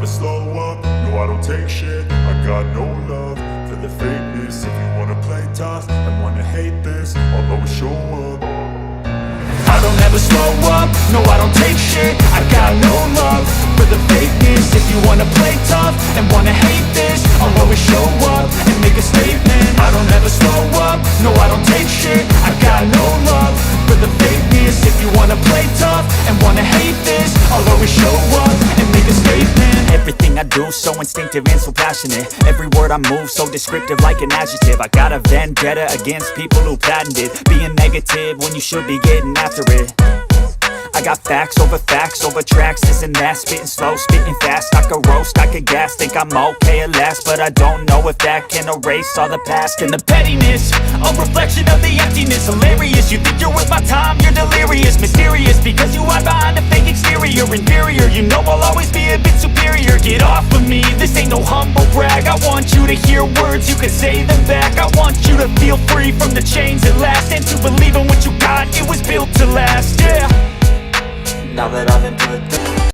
never slow up, no I don't take shit. I got no love for the fakeness. If you wanna play tough and wanna hate this, I'll always show up. I don't ever slow up, no I don't take shit. I got no love for the fakeness. If you wanna play tough and wanna hate this, I'll always show up and make a statement. I don't ever slow up, no I don't take shit. I got no love for the fakeness. If you wanna play tough and wanna hate this, I'll always show up and make a statement. Everything I do so instinctive and so passionate. Every word I move so descriptive like an adjective. I got a vendetta against people who patented being negative when you should be getting after it. I got facts over tracks, this and that. Spitting slow, spitting fast. I could roast, I could gas. Think I'm okay at last, but I don't know if that can erase all the past. And the pettiness, a reflection of the emptiness. Hilarious, you think you're worth my time, you're delirious. Mysterious, because you hide behind a fake exterior. Inferior, you know I'll always be a bit superior. Get off of me, this ain't no humble brag. I want you to hear words, you can say them back. I want you to feel free from the chains at last, and to believe in what you got, it was built to last, yeah. Now that I've been put through